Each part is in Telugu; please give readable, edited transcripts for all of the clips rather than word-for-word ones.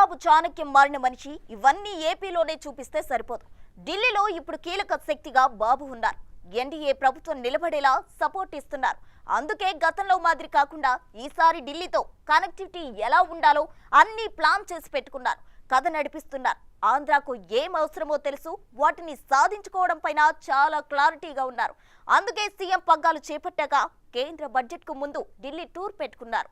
చంద్రబాబు చాణక్యం మారిన మనిషి ఇవన్నీ ఏపీలోనే చూపిస్తే సరిపోదు. ఢిల్లీలో ఇప్పుడు కీలక శక్తిగా బాబు ఉన్నారు. ఎన్డీఏ ప్రభుత్వం నిలబడేలా సపోర్ట్ ఇస్తున్నారు. అందుకే గతంలో మాదిరి కాకుండా ఈసారి ఢిల్లీతో కనెక్టివిటీ ఎలా ఉండాలో అన్ని ప్లాన్ చేసి పెట్టుకున్నారు. కథ నడిపిస్తున్నారు. ఆంధ్రాకు ఏం అవసరమో తెలుసు, వాటిని సాధించుకోవడం పైన చాలా క్లారిటీగా ఉన్నారు. అందుకే సీఎం పగ్గాలు చేపట్టాక కేంద్ర బడ్జెట్ కు ముందు ఢిల్లీ టూర్ పెట్టుకున్నారు.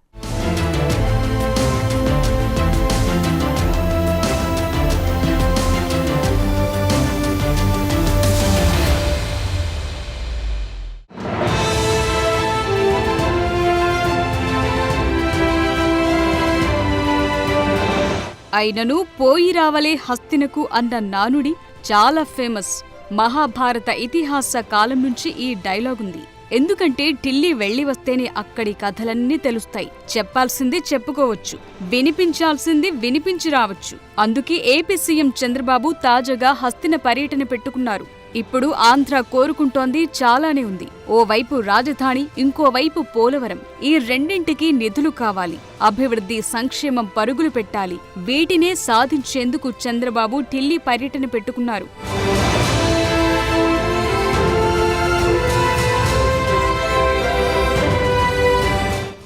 అయినను పోయి రావలే హస్తినకు అన్న నానుడి చాలా ఫేమస్. మహాభారత ఇతిహాస కాలం నుంచి ఈ డైలాగ్ ఉంది. ఎందుకంటే ఢిల్లీ వెళ్లి వస్తేనే అక్కడి కథలన్నీ తెలుస్తాయి. చెప్పాల్సింది చెప్పుకోవచ్చు, వినిపించాల్సింది వినిపించి రావచ్చు. అందుకే ఏపీ సీఎం చంద్రబాబు తాజాగా హస్తిన పర్యటన పెట్టుకున్నారు. ఇప్పుడు ఆంధ్ర కోరుకుంటోంది చాలానే ఉంది. ఓవైపు రాజధాని, ఇంకోవైపు పోలవరం. ఈ రెండింటికి నిధులు కావాలి. అభివృద్ధి, సంక్షేమం పరుగులు పెట్టాలి. వీటినే సాధించేందుకు చంద్రబాబు ఢిల్లీ పర్యటన పెట్టుకున్నారు.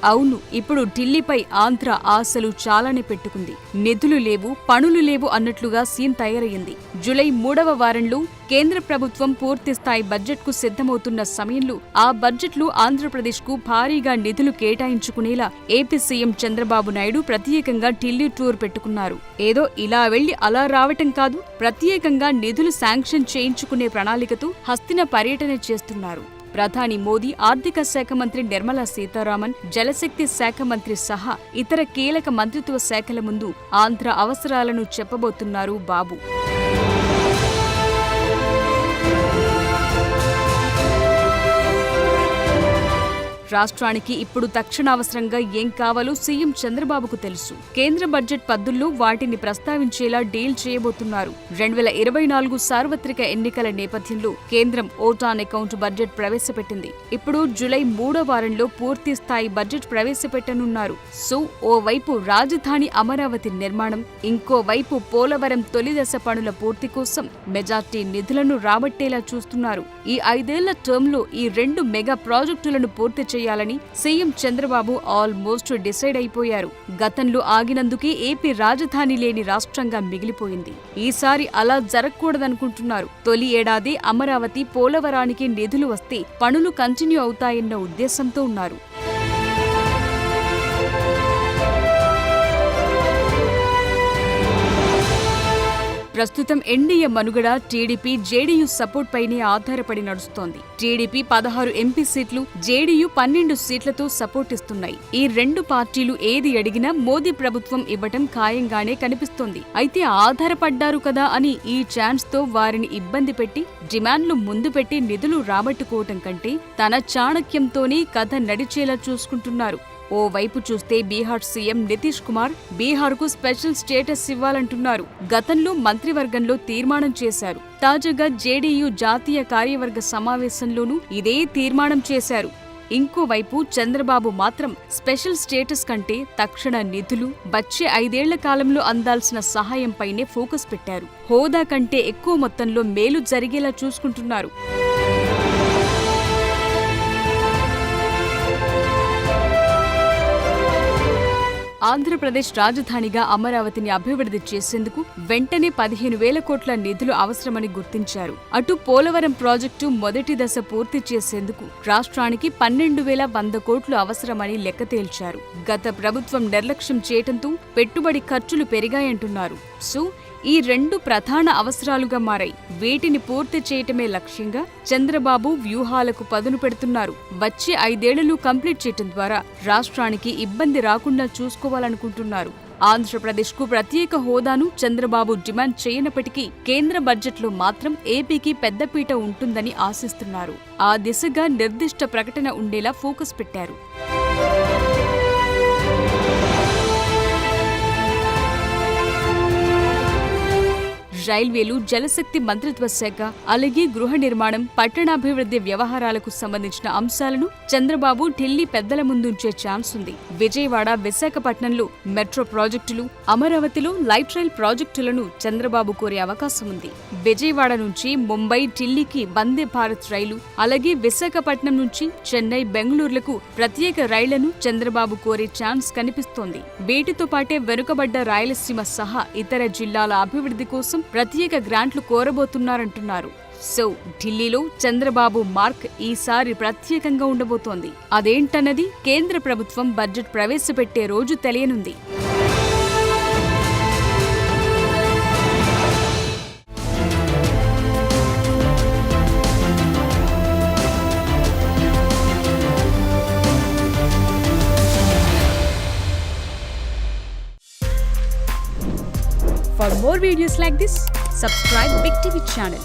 అవును, ఇప్పుడు ఢిల్లీపై ఆంధ్ర ఆశలు చాలానే పెట్టుకుంది. నిధులు లేవు, పనులు లేవు అన్నట్లుగా సీన్ తయారయ్యింది. జూలై 3వ వారంలో కేంద్ర ప్రభుత్వం పూర్తిస్థాయి బడ్జెట్కు సిద్ధమవుతున్న సమయంలో ఆ బడ్జెట్లో ఆంధ్రప్రదేశ్కు భారీగా నిధులు కేటాయించుకునేలా ఏపీ సీఎం చంద్రబాబు నాయుడు ప్రత్యేకంగా ఢిల్లీ టూర్ పెట్టుకున్నారు. ఏదో ఇలా వెళ్లి అలా రావటం కాదు, ప్రత్యేకంగా నిధులు శాంక్షన్ చేయించుకునే ప్రణాళికతో హస్తిన పర్యటన చేస్తున్నారు. ప్రధాని మోదీ, ఆర్థిక శాఖ మంత్రి నిర్మలా సీతారామన్, జలశక్తి శాఖ మంత్రి సహా ఇతర కీలక మంత్రిత్వ శాఖల ముందు ఆంధ్ర అవసరాలను చెప్పబోతున్నారు బాబు. రాష్ట్రానికి ఇప్పుడు తక్షణ అవసరంగా ఏం కావాలో సీఎం చంద్రబాబుకు తెలుసు. కేంద్ర బడ్జెట్ పద్దుల్లో వాటిని ప్రస్తావించేలా డీల్ చేయబోతున్నారు. 2024 సార్వత్రిక ఎన్నికల నేపథ్యంలో కేంద్రం ఓటాన్ అకౌంట్ బడ్జెట్ ప్రవేశపెట్టింది. ఇప్పుడు జూలై 3వ వారంలో పూర్తి స్థాయి బడ్జెట్ ప్రవేశపెట్టనున్నారు. సో ఓవైపు రాజధాని అమరావతి నిర్మాణం, ఇంకోవైపు పోలవరం తొలిదశ పనుల పూర్తి కోసం మెజార్టీ నిధులను రాబట్టేలా చూస్తున్నారు. ఈ 5 ఏళ్ల టర్మ్లో ఈ 2 మెగా ప్రాజెక్టులను పూర్తి చేయాలని సీఎం చంద్రబాబు ఆల్మోస్ట్ డిసైడ్ అయిపోయారు. గతంలో ఆగినందుకే ఏపీ రాజధాని లేని రాష్ట్రంగా మిగిలిపోయింది. ఈసారి అలా జరగకూడదనుకుంటున్నారు. తొలి ఏడాది అమరావతి, పోలవరానికి నిధులు వస్తే పనులు కంటిన్యూ అవుతాయన్న ఉద్దేశంతో ఉన్నారు. ప్రస్తుతం ఎన్డీఏ మనుగడ టీడీపీ, జేడీయూ సపోర్ట్ పైనే ఆధారపడి నడుస్తోంది. టీడీపీ 16 ఎంపీ సీట్లు, జేడీయూ 12 సీట్లతో సపోర్ట్ ఇస్తున్నాయి. ఈ 2 పార్టీలు ఏది అడిగినా మోదీ ప్రభుత్వం ఇవ్వటం ఖాయంగానే కనిపిస్తోంది. అయితే ఆధారపడ్డారు కదా అని ఈ ఛాన్స్ తో వారిని ఇబ్బంది పెట్టి, డిమాండ్లు ముందు పెట్టి నిధులు రాబట్టుకోవటం కంటే తన చాణక్యంతోనే కథ నడిచేలా చూసుకుంటున్నారు. ఓవైపు చూస్తే బీహార్ సీఎం నితీష్ కుమార్ బీహార్కు స్పెషల్ స్టేటస్ ఇవ్వాలంటున్నారు. గతంలో మంత్రివర్గంలో తీర్మానం చేశారు. తాజాగా జేడీయూ జాతీయ కార్యవర్గ సమావేశంలోనూ ఇదే తీర్మానం చేశారు. ఇంకోవైపు చంద్రబాబు మాత్రం స్పెషల్ స్టేటస్ కంటే తక్షణ నిధులు, వచ్చే 5 ఏళ్ల కాలంలో అందాల్సిన సహాయంపైనే ఫోకస్ పెట్టారు. హోదా కంటే ఎక్కువ మొత్తంలో మేలు జరిగేలా చూసుకుంటున్నారు. ఆంధ్రప్రదేశ్ రాజధానిగా అమరావతిని అభివృద్ధి చేసేందుకు వెంటనే 15,000 కోట్ల నిధులు అవసరమని గుర్తించారు. అటు పోలవరం ప్రాజెక్టు మొదటి దశ పూర్తి చేసేందుకు రాష్ట్రానికి 12,100 కోట్లు అవసరమని లెక్క తేల్చారు. గత ప్రభుత్వం నిర్లక్ష్యం చేయటంతో పెట్టుబడి ఖర్చులు పెరిగాయంటున్నారు. సో ఈ 2 ప్రధాన అవసరాలుగా మారాయి. వీటిని పూర్తి చేయటమే లక్ష్యంగా చంద్రబాబు వ్యూహాలకు పదును పెడుతున్నారు. వచ్చే 5 ఏళ్లలో కంప్లీట్ చేయటం ద్వారా రాష్ట్రానికి ఇబ్బంది రాకుండా చూసుకోవాలనుకుంటున్నారు. ఆంధ్రప్రదేశ్కు ప్రత్యేక హోదాను చంద్రబాబు డిమాండ్ చేయనప్పటికీ కేంద్ర బడ్జెట్లో మాత్రం ఏపీకి పెద్దపీట ఉంటుందని ఆశిస్తున్నారు. ఆ దిశగా నిర్దిష్ట ప్రకటన ఉండేలా ఫోకస్ పెట్టారు. రైల్వేలు, జలశక్తి మంత్రిత్వ శాఖ, అలాగే గృహ నిర్మాణం, పట్టణాభివృద్ధి వ్యవహారాలకు సంబంధించిన అంశాలను చంద్రబాబు ఢిల్లీ పెద్దల ముందుంచే ఛాన్స్ ఉంది. విజయవాడ, విశాఖపట్నంలో మెట్రో ప్రాజెక్టులు, అమరావతిలో లైట్ రైల్ ప్రాజెక్టులను చంద్రబాబు కోరే అవకాశం ఉంది. విజయవాడ నుంచి ముంబై, ఢిల్లీకి వందే భారత్ రైలు, అలాగే విశాఖపట్నం నుంచి చెన్నై, బెంగళూరులకు ప్రత్యేక రైళ్లను చంద్రబాబు కోరే ఛాన్స్ కనిపిస్తోంది. వీటితో పాటే వెనుకబడ్డ రాయలసీమ సహా ఇతర జిల్లాల అభివృద్ధి కోసం ప్రత్యేక గ్రాంట్లు కోరబోతున్నారంటున్నారు. సో ఢిల్లీలో చంద్రబాబు మార్క్ ఈసారి ప్రత్యేకంగా ఉండబోతోంది. అదేంటన్నది కేంద్ర ప్రభుత్వం బడ్జెట్ ప్రవేశపెట్టే రోజు తెలియనుంది. For more videos like this, subscribe Big TV channel.